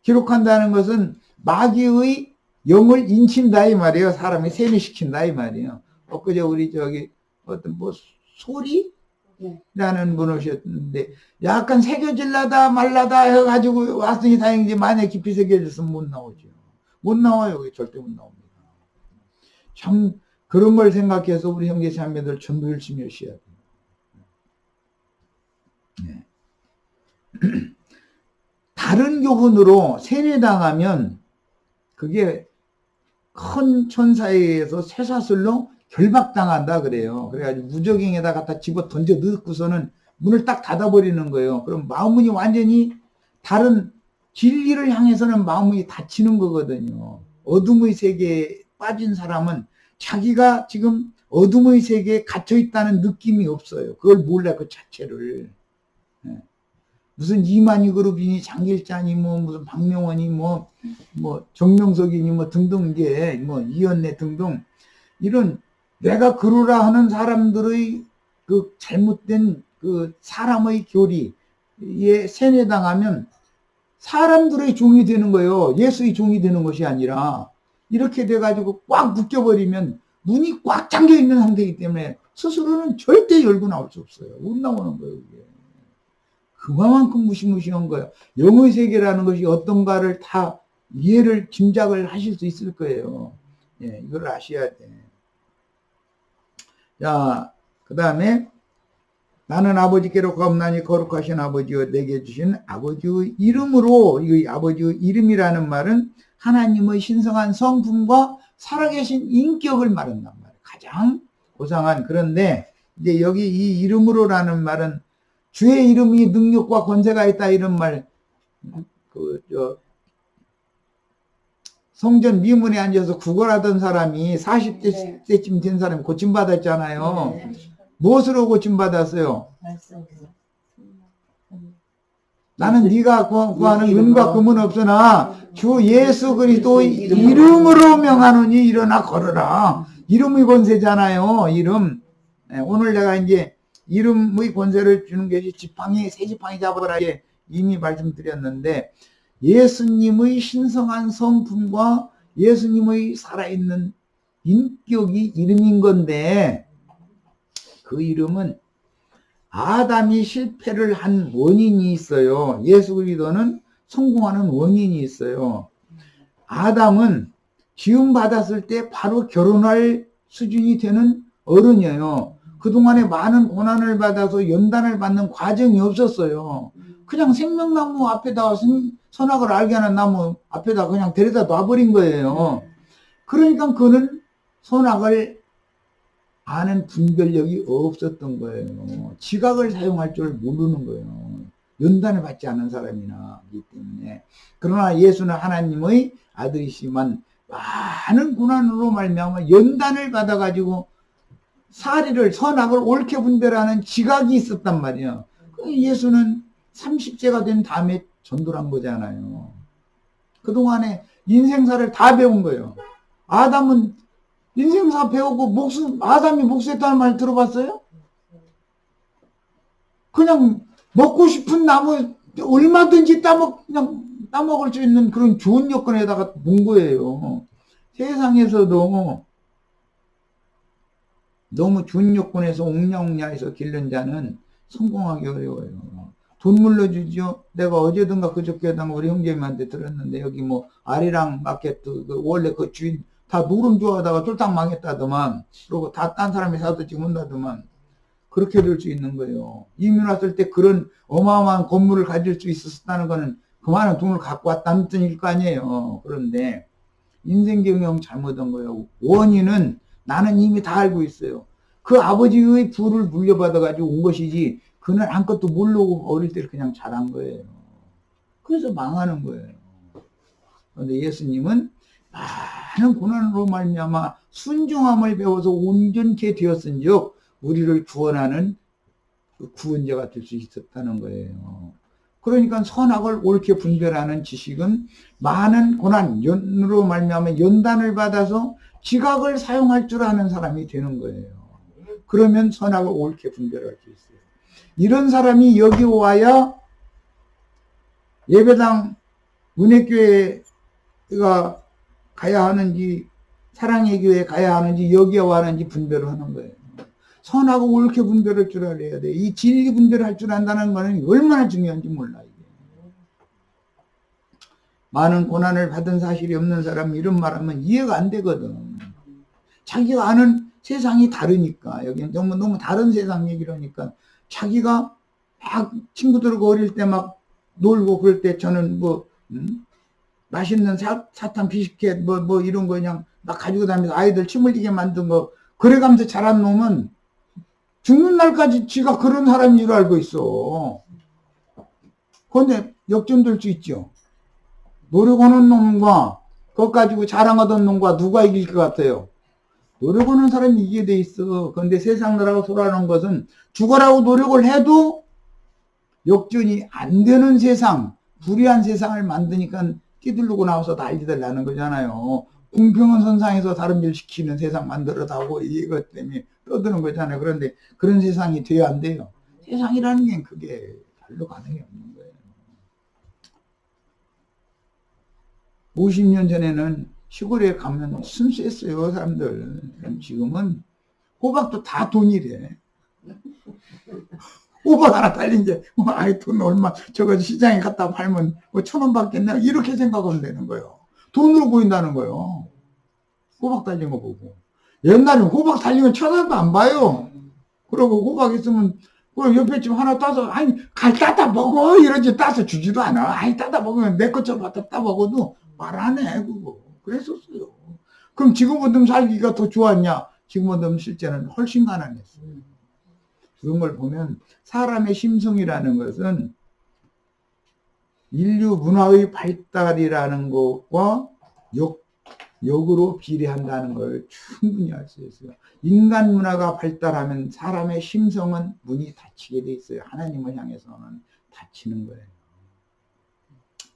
기록한다는 것은 마귀의 영을 인친다 이 말이에요. 사람이 세뇌시킨다 이 말이에요. 엊그제 우리 저기 어떤 뭐 소리라는 분 오셨는데 약간 새겨질라다 말라다 해가지고 왔으니 다행이지 만약에 깊이 새겨졌으면 못 나오죠. 못 나와요. 절대 못 나옵니다. 참 그런 걸 생각해서 우리 형제 자매들 전부 열심히 하셔야 돼요. 네. 다른 교훈으로 세뇌당하면 그게 큰 천사에 의해서 쇠사슬로 결박당한다 그래요. 그래가지고 무적행에다 갖다 집어 던져 넣고서는 문을 딱 닫아버리는 거예요. 그럼 마음문이 완전히 다른 진리를 향해서는 마음문이 닫히는 거거든요. 어둠의 세계에 빠진 사람은 자기가 지금 어둠의 세계에 갇혀 있다는 느낌이 없어요. 그걸 몰라, 그 자체를. 무슨 이만희 그룹이니 장길자니 뭐 무슨 박명원이 뭐 정명석이니 뭐 등등 이게 뭐 이연래 등등 이런 내가 그러라 하는 사람들의 그 잘못된 그 사람의 교리에 세뇌당하면 사람들의 종이 되는 거예요. 예수의 종이 되는 것이 아니라 이렇게 돼가지고 꽉 묶여버리면 문이 꽉 잠겨 있는 상태이기 때문에 스스로는 절대 열고 나올 수 없어요. 못 나오는 거예요. 이게. 그만큼 무시무시한 거예요. 영의 세계라는 것이 어떤가를 다 이해를 짐작을 하실 수 있을 거예요. 예, 이걸 아셔야 돼. 자, 그 다음에 나는 아버지께로 가옵나니 거룩하신 아버지여 내게 주신 아버지의 이름으로, 이 아버지의 이름이라는 말은 하나님의 신성한 성품과 살아계신 인격을 말한단 말이에요. 가장 고상한. 그런데 이제 여기 이 이름으로라는 말은 주의 이름이 능력과 권세가 있다 이런 말, 성전 미문에 앉아서 구걸하던 사람이 40대쯤 된 사람이 고침받았잖아요. 네. 무엇으로 고침받았어요? 나는 네가 구하는 은과 금은 없으나 주 예수 그리스도의 이름으로 명하노니 일어나 걸어라. 이름의 권세잖아요. 이름. 오늘 내가 이제 이름의 권세를 주는 것이 지팡이, 새 지팡이 잡아라 이미 말씀드렸는데 예수님의 신성한 성품과 예수님의 살아있는 인격이 이름인 건데 그 이름은 아담이 실패를 한 원인이 있어요. 예수 그리스도는 성공하는 원인이 있어요. 아담은 지음 받았을 때 바로 결혼할 수준이 되는 어른이에요. 그동안에 많은 고난을 받아서 연단을 받는 과정이 없었어요. 그냥 생명나무 앞에다가 선악을 알게 하는 나무 앞에다 그냥 데려다 놔버린 거예요. 그러니까 그는 선악을 아는 분별력이 없었던 거예요. 지각을 사용할 줄 모르는 거예요. 연단을 받지 않은 사람이기 때문에. 그러나 예수는 하나님의 아들이시만 많은 고난으로 말미암아 연단을 받아가지고 사리를 선악을 옳게 분별하는 지각이 있었단 말이에요. 예수는 30세가 된 다음에 전도를 한 거잖아요. 그동안에 인생사를 다 배운 거예요. 아담은 인생사 배우고 아담이 목수했다는 말 들어봤어요? 그냥 먹고 싶은 나무 얼마든지 그냥 따먹을 수 있는 그런 좋은 여건에다가 본 거예요. 세상에서도 너무 좋은 여건에서 옹냐옹냐해서 기른 자는 성공하기 어려워요. 돈 물려주죠. 내가 어제든가 그저께든가 우리 형제님한테 들었는데 여기 뭐 아리랑 마켓 원래 그 주인 다 노름 좋아하다가 쫄딱 망했다더만. 그리고 다 딴 사람이 사도 지금 온다더만. 그렇게 될 수 있는 거예요. 이민 왔을 때 그런 어마어마한 건물을 가질 수 있었다는 거는 그만한 돈을 갖고 왔다는 뜻일 거 아니에요. 그런데 인생 경영 잘못한 거예요. 원인은 나는 이미 다 알고 있어요. 그 아버지의 부를 물려받아가지고 온 것이지 그는 아무것도 모르고 어릴 때 그냥 자란 거예요. 그래서 망하는 거예요. 그런데 예수님은 많은 고난으로 말미암아 순종함을 배워서 온전케 되었은즉 우리를 구원하는 구원자가 될 수 있었다는 거예요. 그러니까 선악을 옳게 분별하는 지식은 많은 고난으로 말미암아 연단을 받아서 지각을 사용할 줄 아는 사람이 되는 거예요. 그러면 선악을 옳게 분별할 수 있어요. 이런 사람이 여기 와야 예배당 은혜교회가 가야 하는지 사랑의 교회에 가야 하는지 여기에 와는지 분별을 하는 거예요. 선하고 옳게 분별할 줄 알아야 돼. 이 진리 분별을 할 줄 안다는 거는 얼마나 중요한지 몰라. 이게. 많은 고난을 받은 사실이 없는 사람이 이런 말하면 이해가 안 되거든. 자기가 아는 세상이 다르니까. 여기는 너무 다른 세상 얘기를 하니까 자기가 막 친구들과 어릴 때 막 놀고 그럴 때 저는 뭐 맛있는 사탕 비스켓 뭐 이런 거 그냥 막 가지고 다니면서 아이들 침 흘리게 만든 거 그래가면서 자란 놈은 죽는 날까지 지가 그런 사람인 줄 알고 있어. 그런데 역전될 수 있죠. 노력하는 놈과 그것 가지고 자랑하던 놈과 누가 이길 것 같아요? 노력하는 사람이 이기게 돼 있어. 그런데 세상 나라고 소라는 것은 죽어라고 노력을 해도 역전이 안 되는 세상, 불의한 세상을 만드니까 끼들르고 나와서 난리들 나는 거잖아요. 공평한 선상에서 다른 일 시키는 세상 만들어다고 이것 때문에 떠드는 거잖아요. 그런데 그런 세상이 돼야 안 돼요. 세상이라는 게 그게 별로 가능이 없는 거예요. 50년 전에는 시골에 가면 순수했어요, 사람들. 지금은 호박도 다 돈이래. 호박 하나 달린 게, 아이, 돈 얼마, 저거 시장에 갖다 팔면 뭐 1,000원 받겠나? 이렇게 생각하면 되는 거예요. 돈으로 보인다는 거예요. 호박 달린 거 보고. 옛날에 호박 달리면 쳐다도 안 봐요. 그러고 호박 있으면, 그 옆에 집 하나 따서, 아니, 갈 따다 먹어! 이러지 따서 주지도 않아. 아이, 따다 먹으면 내 것처럼 갖다 따 먹어도 말 안 해, 그거. 그랬었어요. 그럼 지금보다 살기가 더 좋았냐? 지금보다 실제는 훨씬 가난했어요. 그런 걸 보면 사람의 심성이라는 것은 인류 문화의 발달이라는 것과 역으로 비례한다는 걸 충분히 알 수 있어요. 인간 문화가 발달하면 사람의 심성은 문이 닫히게 돼 있어요. 하나님을 향해서는 닫히는 거예요.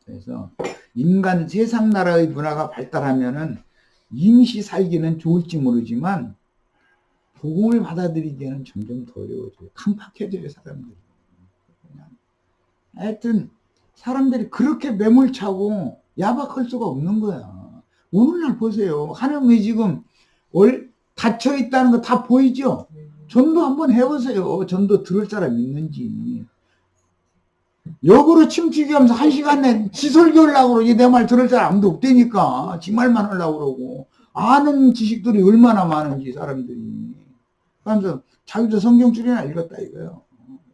그래서 인간 세상 나라의 문화가 발달하면은 임시 살기는 좋을지 모르지만 복음을 받아들이기에는 점점 더 어려워져요. 깜빡해져요, 사람들이. 그냥. 하여튼 사람들이 그렇게 매몰차고 야박할 수가 없는 거야. 오늘날 보세요. 하나님이 지금 닫혀 있다는 거 다 보이죠? 전도 한번 해보세요. 전도 들을 사람 있는지. 역으로 침튀기 하면서 1시간 내 지설교 하려고 그러지 내 말 들을 사람 아무도 없다니까. 지 말만 하려고 그러고. 아는 지식들이 얼마나 많은지 사람들이. 그러면서 자기도 성경줄이나 읽었다 이거요.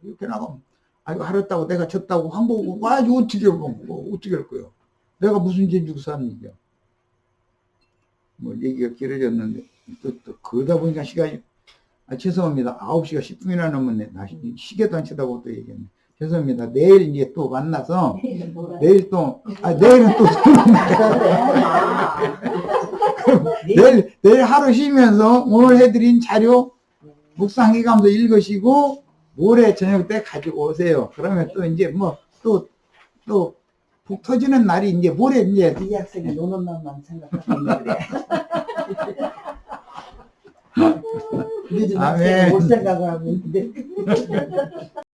이렇게 나가면 아이고 알았다고 내가 졌다고 한국 와야지 어떻게 어떻게 할 거예요. 내가 무슨 죄 주고 삽니까. 뭐 얘기가 길어졌는데 또 그러다 보니까 시간이 죄송합니다. 9시가 10분이나 넘었네. 나 시계도 안 쳐다보고 또 얘기했네. 죄송합니다. 내일 이제 또 만나서 내일은 또 내일 하루 쉬면서 오늘 해드린 자료 묵상해가면서 읽으시고 모레 저녁 때 가지고 오세요. 그러면 또 이제 뭐 또 푹 터지는 날이 이제 모레 이제 이 학생이 노는 날만 생각하는 그래. 늦은 학생이 올 생각을 하고 있는데.